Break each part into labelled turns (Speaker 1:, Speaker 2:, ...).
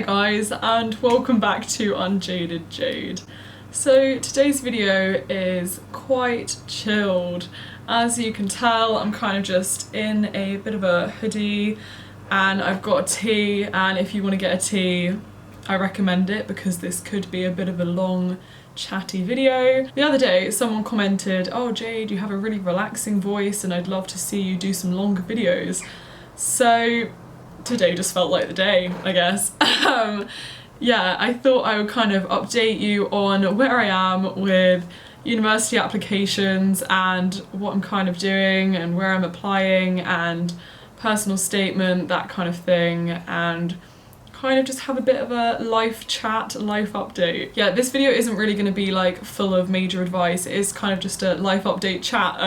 Speaker 1: Hi guys, and welcome back to UnJaded Jade. So today's video is quite chilled. As you can tell, I'm kind of just in a bit of a hoodie and I've got a tea, and if you want to get a tea, I recommend it because this could be a bit of a long chatty video. The other day someone commented, "Oh Jade, you have a really relaxing voice and I'd love to see you do some longer videos." So today just felt like the day, I guess. Yeah, I thought I would kind of update you on where I am with university applications and what I'm kind of doing and where I'm applying and personal statement, that kind of thing, and kind of just have a bit of a life chat, life update. Yeah, this video isn't really going to be like full of major advice, it is kind of just a life update chat.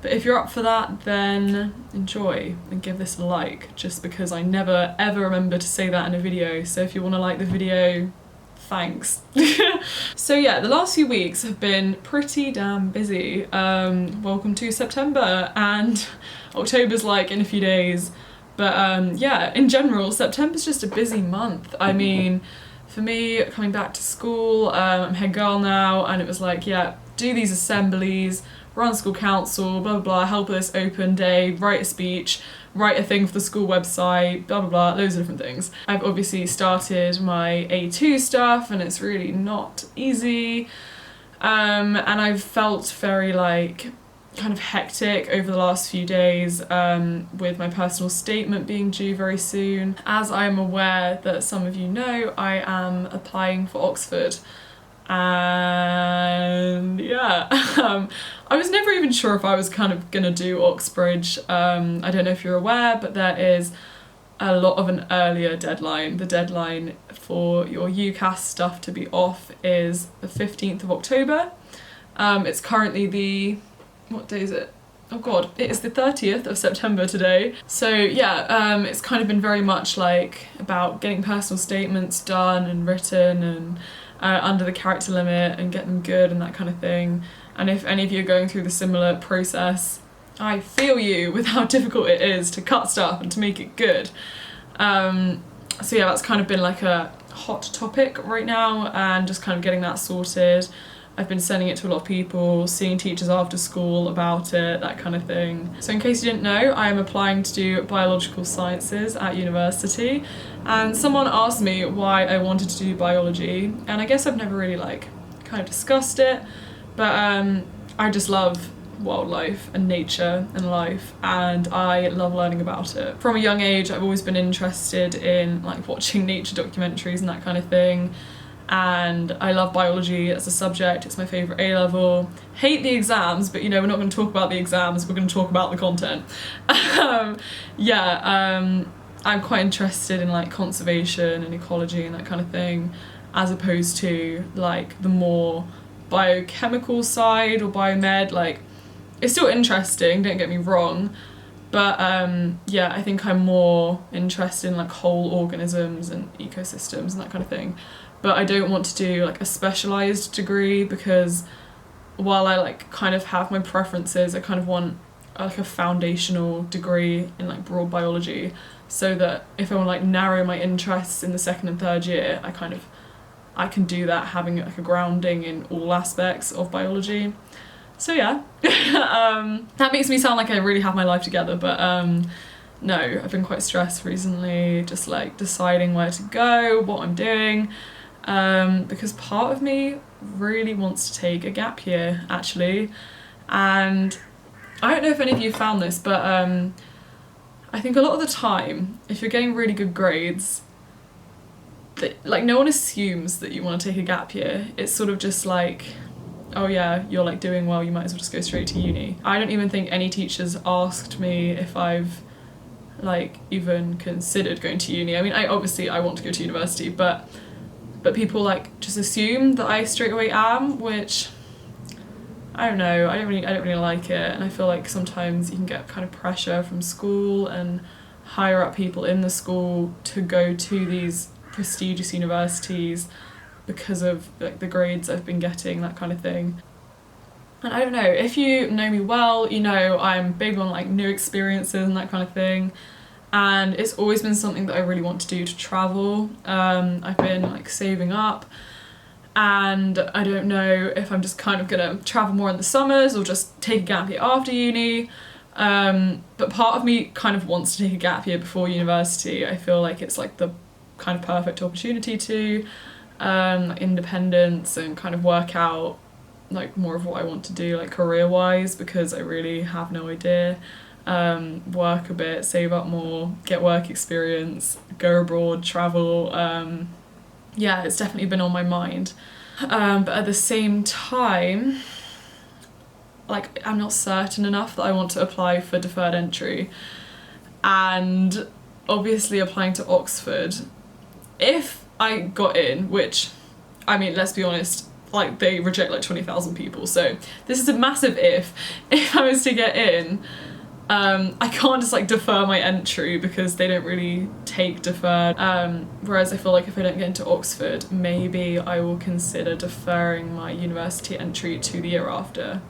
Speaker 1: But if you're up for that, then enjoy and give this a like, just because I never ever remember to say that in a video. So if you want to like the video, thanks. So yeah, the last few weeks have been pretty damn busy. Welcome to September, and October's like in a few days. But yeah, in general, September's just a busy month. I mean, for me, coming back to school, I'm head girl now, and it was like, yeah, do these assemblies, run school council, blah blah blah, help with this open day, write a speech, write a thing for the school website, blah blah blah, loads of different things. I've obviously started my A2 stuff and it's really not easy, and I've felt very like kind of hectic over the last few days with my personal statement being due very soon. As I am aware that some of you know, I am applying for Oxford. And yeah, I was never even sure if I was kind of gonna do Oxbridge. I don't know if you're aware, but there is a lot of an earlier deadline. The deadline for your UCAS stuff to be off is the 15th of October. It's currently the, what day is it? Oh god, it is the 30th of September today. So yeah, it's kind of been very much like about getting personal statements done and written and under the character limit and get them good and that kind of thing. And if any of you are going through the similar process, I feel you with how difficult it is to cut stuff and to make it good. So yeah, that's kind of been like a hot topic right now, and just kind of getting that sorted. I've been sending it to a lot of people, seeing teachers after school about it, that kind of thing. So in case you didn't know, I am applying to do biological sciences at university, and someone asked me why I wanted to do biology, and I guess I've never really like kind of discussed it, but I just love wildlife and nature and life, and I love learning about it. From a young age, I've always been interested in like watching nature documentaries and that kind of thing. And I love biology as a subject, it's my favourite A-level. Hate the exams, but you know, we're not going to talk about the exams, we're going to talk about the content. I'm quite interested in like conservation and ecology and that kind of thing, as opposed to like the more biochemical side or biomed. Like, it's still interesting, don't get me wrong, but yeah, I think I'm more interested in like whole organisms and ecosystems and that kind of thing. But I don't want to do like a specialised degree, because while I like kind of have my preferences, I kind of want like a foundational degree in like broad biology, so that if I want to like narrow my interests in the second and third year, I can do that, having like a grounding in all aspects of biology. So yeah, that makes me sound like I really have my life together, but no, I've been quite stressed recently, just like deciding where to go, what I'm doing. Because part of me really wants to take a gap year, actually, and I don't know if any of you found this, but I think a lot of the time, if you're getting really good grades, like no one assumes that you want to take a gap year. It's sort of just like, oh yeah, you're like doing well, you might as well just go straight to uni. I don't even think any teachers asked me if I've like even considered going to uni. I mean, I want to go to university, but people like just assume that I straight away am, which I don't know, I don't really like it. And I feel like sometimes you can get kind of pressure from school and higher up people in the school to go to these prestigious universities because of like the grades I've been getting, that kind of thing. And I don't know, if you know me well, you know I'm big on like new experiences and that kind of thing. and it's always been something that I really want to do, to travel. I've been like saving up, and I don't know if I'm just kind of gonna travel more in the summers or just take a gap year after uni. But part of me kind of wants to take a gap year before university. I feel like it's like the kind of perfect opportunity to independence and kind of work out like more of what I want to do, like career wise, because I really have no idea. Work a bit, save up more, get work experience, go abroad, travel. Yeah, it's definitely been on my mind. But at the same time, like, I'm not certain enough that I want to apply for deferred entry. And obviously applying to Oxford, if I got in, which, I mean, let's be honest, like, they reject like 20,000 people, so this is a massive if I was to get in, I can't just like defer my entry because they don't really take deferred. Whereas I feel like if I don't get into Oxford, maybe I will consider deferring my university entry to the year after.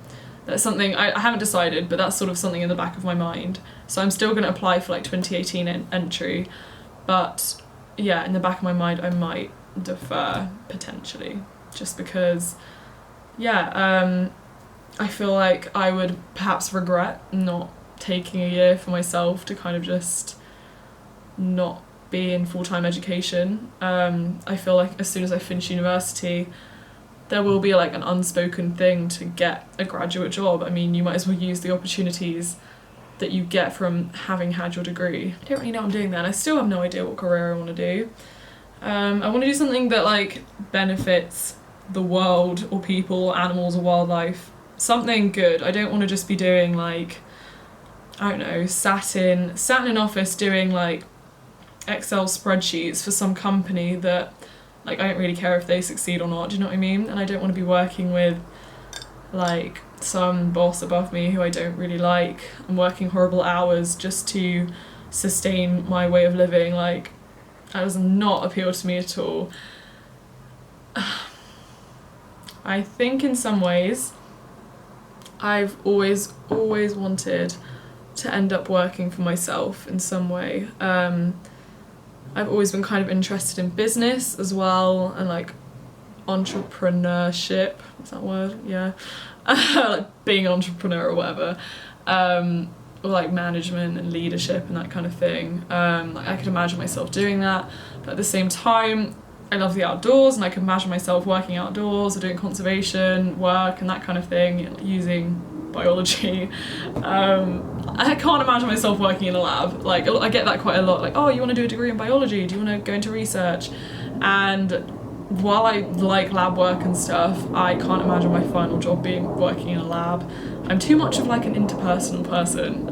Speaker 1: That's something I haven't decided, but that's sort of something in the back of my mind. So I'm still going to apply for like 2018 entry, but yeah, in the back of my mind I might defer potentially, just because, yeah, I feel like I would perhaps regret not taking a year for myself to kind of just not be in full-time education. I feel like as soon as I finish university, there will be like an unspoken thing to get a graduate job. I mean, you might as well use the opportunities that you get from having had your degree. I don't really know what I'm doing there, and I still have no idea what career I want to do. I want to do something that like benefits the world or people, animals or wildlife. Something good. I don't want to just be doing like, I don't know, sat in an office doing like Excel spreadsheets for some company that like I don't really care if they succeed or not, do you know what I mean? And I don't want to be working with like some boss above me who I don't really like and working horrible hours just to sustain my way of living. Like, that does not appeal to me at all. I think in some ways I've always wanted to end up working for myself in some way. I've always been kind of interested in business as well, and like entrepreneurship, is that a word? Yeah. Like being an entrepreneur or whatever. Or like management and leadership and that kind of thing. Like I could imagine myself doing that, but at the same time I love the outdoors, and I can imagine myself working outdoors or doing conservation work and that kind of thing, using biology. I can't imagine myself working in a lab. Like, I get that quite a lot, like, oh, you want to do a degree in biology, do you want to go into research? And while I like lab work and stuff, I can't imagine my final job being working in a lab. I'm too much of like an interpersonal person.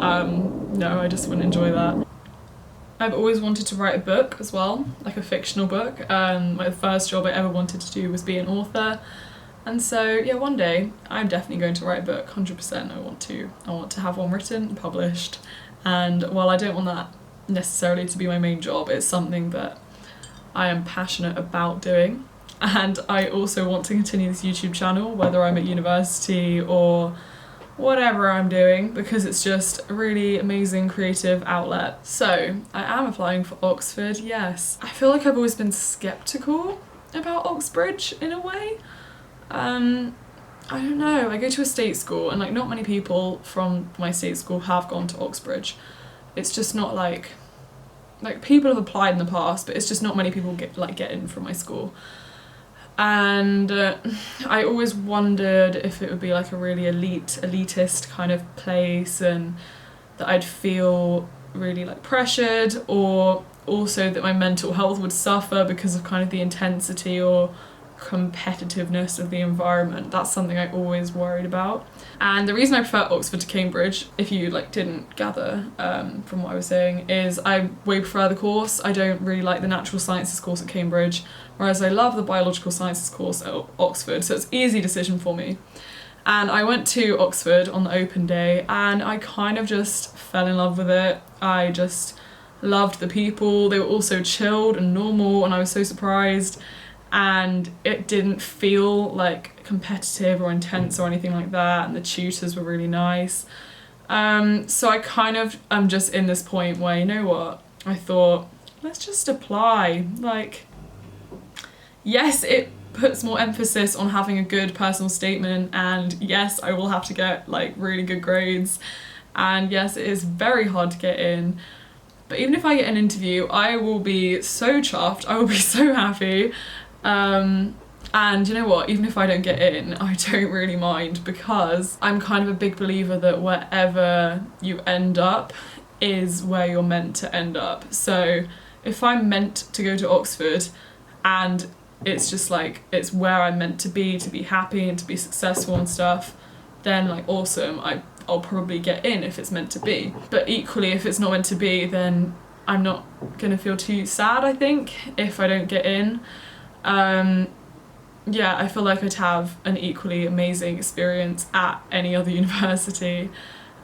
Speaker 1: No, I just wouldn't enjoy that. I've always wanted to write a book as well, like a fictional book. My first job I ever wanted to do was be an author. And so, yeah, one day I'm definitely going to write a book, 100%. I want to have one written and published. And while I don't want that necessarily to be my main job, it's something that I am passionate about doing. And I also want to continue this YouTube channel, whether I'm at university or whatever I'm doing, because it's just a really amazing creative outlet. So I am applying for Oxford, yes. I feel like I've always been skeptical about Oxbridge in a way. I don't know, I go to a state school, and like not many people from my state school have gone to Oxbridge. It's just not like people have applied in the past, but it's just not many people get in from my school. And I always wondered if it would be like a really elitist kind of place, and that I'd feel really like pressured, or also that my mental health would suffer because of kind of the intensity or competitiveness of the environment. That's something I always worried about. And the reason I prefer Oxford to Cambridge, if you like didn't gather from what I was saying, is I way prefer the course. I don't really like the natural sciences course at Cambridge, whereas I love the biological sciences course at Oxford, so it's an easy decision for me. And I went to Oxford on the open day, and I kind of just fell in love with it. I just loved the people. They were all so chilled and normal, and I was so surprised. And it didn't feel like competitive or intense or anything like that, and the tutors were really nice. So I kind of am just in this point where, you know what, I thought, let's just apply. Like, yes, it puts more emphasis on having a good personal statement, and yes, I will have to get like really good grades, and yes, it is very hard to get in. But even if I get an interview, I will be so chuffed, I will be so happy. And you know what, even if I don't get in, I don't really mind, because I'm kind of a big believer that wherever you end up is where you're meant to end up. So if I'm meant to go to Oxford and it's just like, it's where I'm meant to be happy and to be successful and stuff, then like awesome, I'll probably get in if it's meant to be. But equally, if it's not meant to be, then I'm not gonna feel too sad, I think, if I don't get in. Yeah, I feel like I'd have an equally amazing experience at any other university.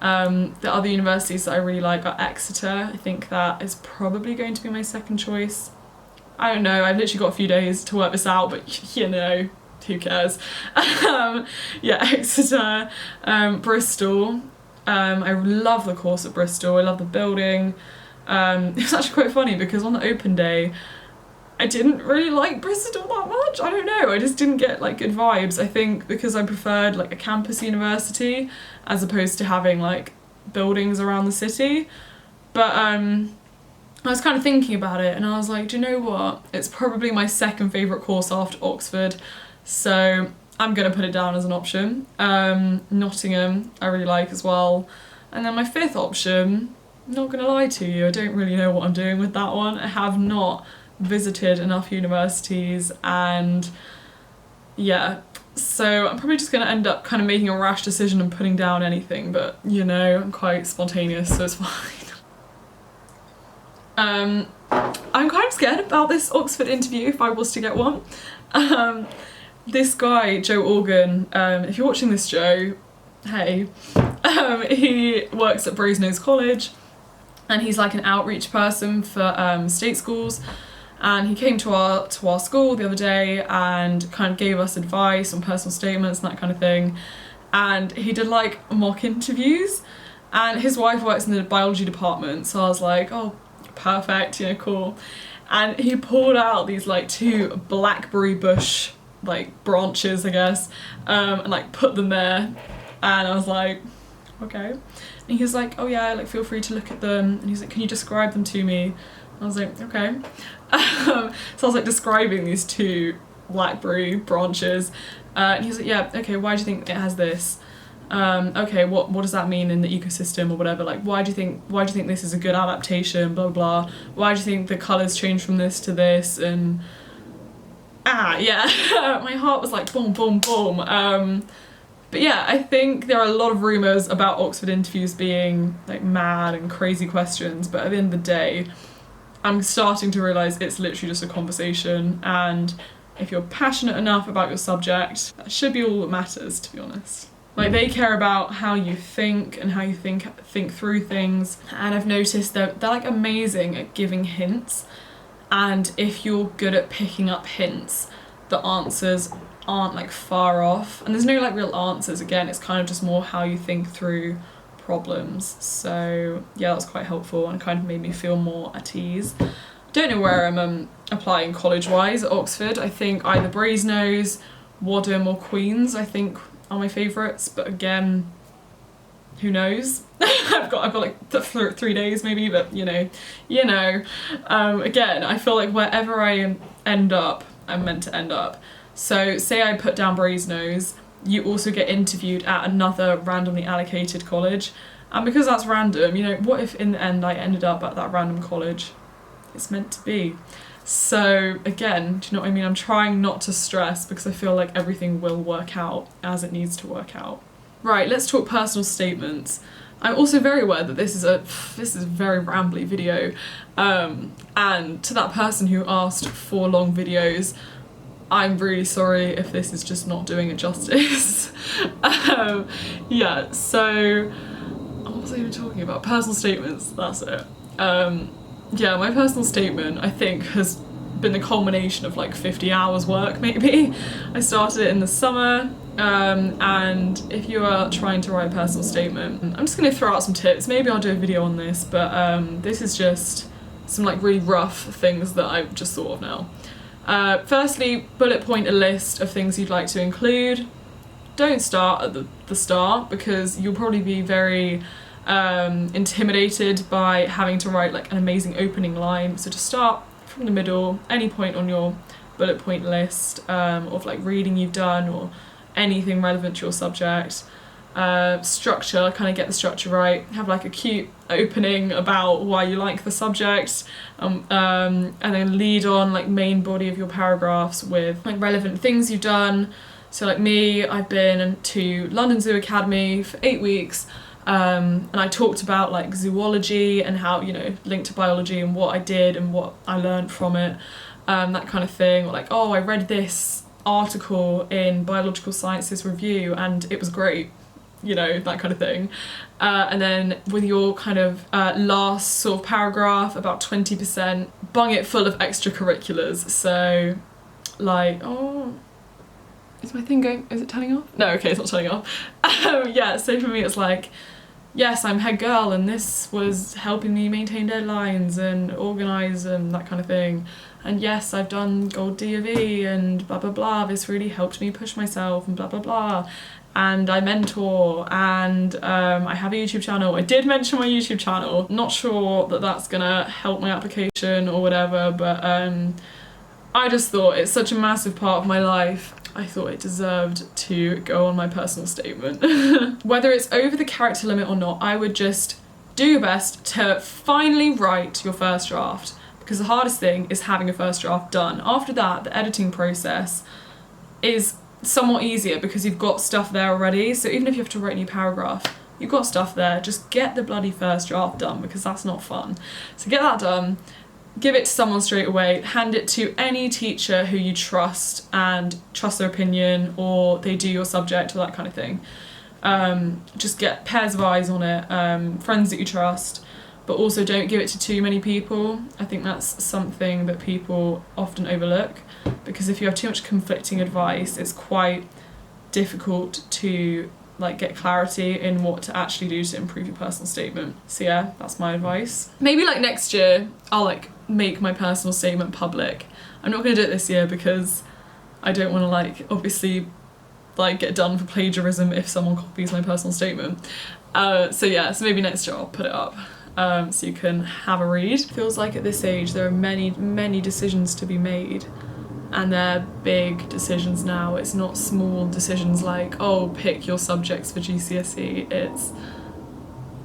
Speaker 1: The other universities that I really like are Exeter. I think that is probably going to be my second choice. I don't know, I've literally got a few days to work this out, but you know, who cares? Yeah, Exeter, Bristol. I love the course at Bristol, I love the building. It was actually quite funny because on the open day, I didn't really like Bristol that much. I don't know, I just didn't get like good vibes. I think because I preferred like a campus university as opposed to having like buildings around the city. But I was kind of thinking about it and I was like, do you know what? It's probably my second favourite course after Oxford, so I'm gonna put it down as an option. Nottingham I really like as well. And then my fifth option, not gonna lie to you, I don't really know what I'm doing with that one. I have not visited enough universities, and yeah, so I'm probably just gonna end up kind of making a rash decision and putting down anything, but you know, I'm quite spontaneous, so it's fine. I'm kind of scared about this Oxford interview if I was to get one. This guy, Joe Organ, if you're watching this, Joe, hey, he works at Brasenose College and he's like an outreach person for state schools, and he came to our school the other day and kind of gave us advice on personal statements and that kind of thing, and he did like mock interviews, and his wife works in the biology department, so I was like, oh, perfect, you know, cool. And he pulled out these like 2 blackberry bush like branches, I guess, and like put them there, and I was like, okay. And he was like, oh yeah, like feel free to look at them, and he's like, can you describe them to me? I was like, okay. So I was like describing these 2 blackberry branches, and he's like, yeah, okay, why do you think it has this? Okay, what does that mean in the ecosystem or whatever? Like, why do you think this is a good adaptation? Blah blah. Why do you think the colours change from this to this? And yeah, my heart was like boom, boom, boom. But yeah, I think there are a lot of rumours about Oxford interviews being like mad and crazy questions, but at the end of the day, I'm starting to realise it's literally just a conversation, and if you're passionate enough about your subject, that should be all that matters, to be honest. Like, they care about how you think and how you think through things, and I've noticed that they're like amazing at giving hints, and if you're good at picking up hints, the answers aren't like far off, and there's no like real answers. Again, it's kind of just more how you think through problems. So yeah, that was quite helpful and kind of made me feel more at ease. Don't know where I'm applying college-wise at Oxford. I think either Brasenose, Wadham or Queen's, I think, are my favourites, but again, who knows? I've got like 3 days maybe, but you know. Again, I feel like wherever I end up, I'm meant to end up. So say I put down Brasenose, you also get interviewed at another randomly allocated college, and because that's random, you know, what if in the end I ended up at that random college? It's meant to be. So again, do you know what I mean? I'm trying not to stress because I feel like everything will work out as it needs to work out. Right, let's talk personal statements. I'm also very aware that this is a very rambly video, and to that person who asked for long videos, I'm really sorry if this is just not doing it justice. Yeah, so what was I even talking about? Personal statements, that's it. Yeah, my personal statement, I think, has been the culmination of like 50 hours work maybe. I started it in the summer, And if you are trying to write a personal statement, I'm just going to throw out some tips. Maybe I'll do a video on this, but this is just some like really rough things that I've just thought of now. Firstly, bullet point a list of things you'd like to include. Don't start at the start, because you'll probably be very intimidated by having to write like an amazing opening line. So just start from the middle, any point on your bullet point list of like reading you've done or anything relevant to your subject. Structure, kind of get the structure right. Have like a cute opening about why you like the subject, and then lead on like main body of your paragraphs with like relevant things you've done. So like me, I've been to London Zoo Academy for 8 weeks, and I talked about like zoology and how, you know, linked to biology and what I did and what I learned from it, that kind of thing. Or like, oh, I read this article in Biological Sciences Review and it was great, you know, that kind of thing. And then with your kind of last sort of paragraph, about 20%, bung it full of extracurriculars. So like, oh, is my thing going, is it turning off? No, okay, it's not turning off. Yeah, so for me it's like, yes, I'm head girl and this was helping me maintain deadlines and organise and that kind of thing. And yes, I've done Gold D of E and blah blah blah, this really helped me push myself and blah blah blah. And I mentor, and I have a YouTube channel. I did mention my YouTube channel. Not sure that that's gonna help my application or whatever, but I just thought it's such a massive part of my life. I thought it deserved to go on my personal statement. Whether it's over the character limit or not, I would just do your best to finally write your first draft, because the hardest thing is having a first draft done. After that, the editing process is somewhat easier because you've got stuff there already. So even if you have to write a new paragraph, you've got stuff there. Just get the bloody first draft done, because that's not fun. So get that done. Give it to someone straight away, hand it to any teacher who you trust and trust their opinion, or they do your subject or that kind of thing. Just get pairs of eyes on it, friends that you trust, but also don't give it to too many people. I think that's something that people often overlook, because if you have too much conflicting advice, it's quite difficult to like get clarity in what to actually do to improve your personal statement. So yeah, that's my advice. Maybe like next year I'll like make my personal statement public. I'm not gonna do it this year because I don't want to like obviously like get done for plagiarism if someone copies my personal statement. So yeah, so maybe next year I'll put it up so you can have a read. Feels like at this age there are many decisions to be made, and they're big decisions now. It's not small decisions like, oh, pick your subjects for GCSE.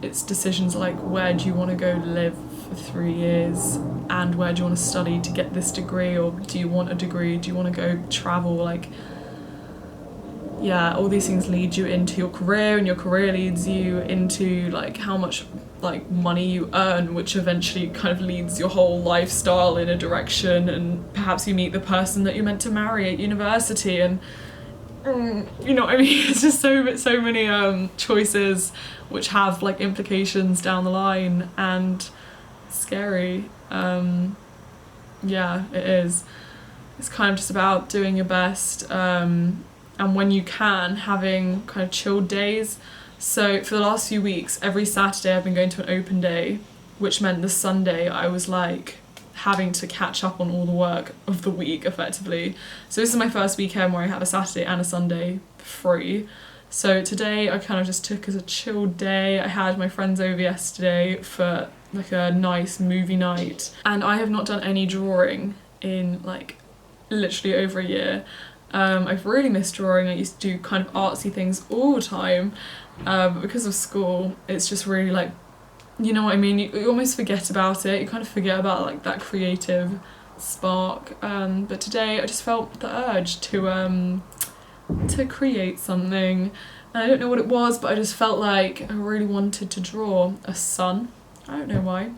Speaker 1: It's decisions like, where do you want to go live for 3 years, and where do you want to study to get this degree, or do you want a degree, do you want to go travel? Like, yeah, all these things lead you into your career, and your career leads you into like how much like money you earn, which eventually kind of leads your whole lifestyle in a direction, and perhaps you meet the person that you're meant to marry at university, and you know what I mean? It's just so many choices which have like implications down the line, and scary. Yeah, it is. It's kind of just about doing your best, and when you can, having kind of chilled days. So for the last few weeks, every Saturday I've been going to an open day, which meant the Sunday I was like having to catch up on all the work of the week effectively. So this is my first weekend where I have a Saturday and a Sunday free. So today I kind of just took as a chilled day. I had my friends over yesterday for like a nice movie night, and I have not done any drawing in like literally over a year. I've really missed drawing. I used to do kind of artsy things all the time, but because of school it's just really like, you know what I mean, you almost forget about it. You kind of forget about like that creative spark, but today I just felt the urge to create something, and I don't know what it was, but I just felt like I really wanted to draw a sun. I don't know why.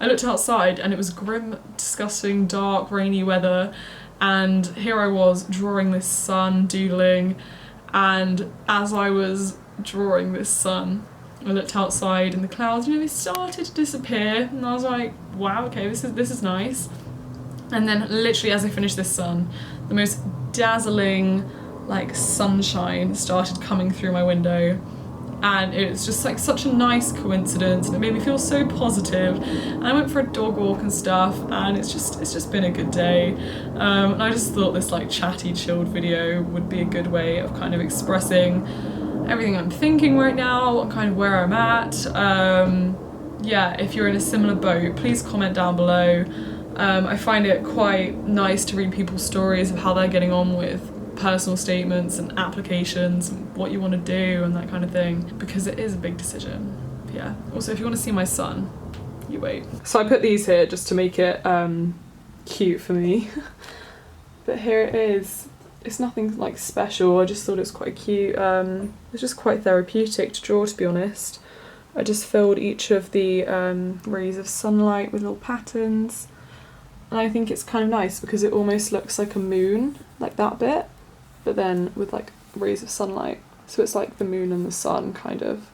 Speaker 1: I looked outside and it was grim, disgusting, dark, rainy weather, and here I was drawing this sun, doodling, and as I was drawing this sun, I looked outside and the clouds, you know, they started to disappear, and I was like, wow, okay, this is nice. And then literally as I finished this sun, the most dazzling, like sunshine started coming through my window, and it was just like such a nice coincidence, and it made me feel so positive. And I went for a dog walk and stuff, and it's just been a good day. And I just thought this like chatty, chilled video would be a good way of kind of expressing everything I'm thinking right now, kind of where I'm at. Yeah, if you're in a similar boat, please comment down below. I find it quite nice to read people's stories of how they're getting on with personal statements and applications and what you want to do and that kind of thing, because it is a big decision. Yeah. Also, if you want to see my son, you wait. So I put these here just to make it cute for me. But here it is. It's nothing like special, I just thought it's quite cute. It's just quite therapeutic to draw, to be honest. I just filled each of the rays of sunlight with little patterns, and I think it's kind of nice because it almost looks like a moon, like that bit, but then with like rays of sunlight. So it's like the moon and the sun kind of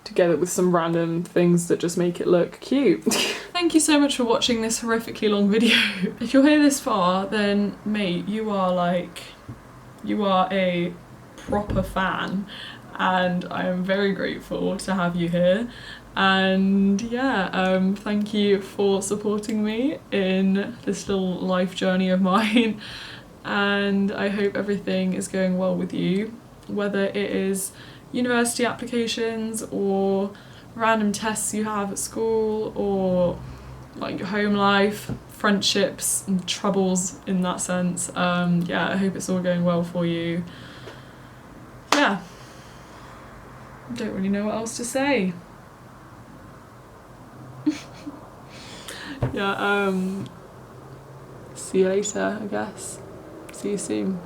Speaker 1: together with some random things that just make it look cute. Thank you so much for watching this horrifically long video. If you're here this far, then mate, you are a proper fan, and I am very grateful to have you here. And yeah, thank you for supporting me in this little life journey of mine, and I hope everything is going well with you, whether it is university applications or random tests you have at school, or like your home life, friendships and troubles in that sense. Yeah, I hope it's all going well for you. Yeah, I don't really know what else to say. Yeah, see you later, I guess. See you soon.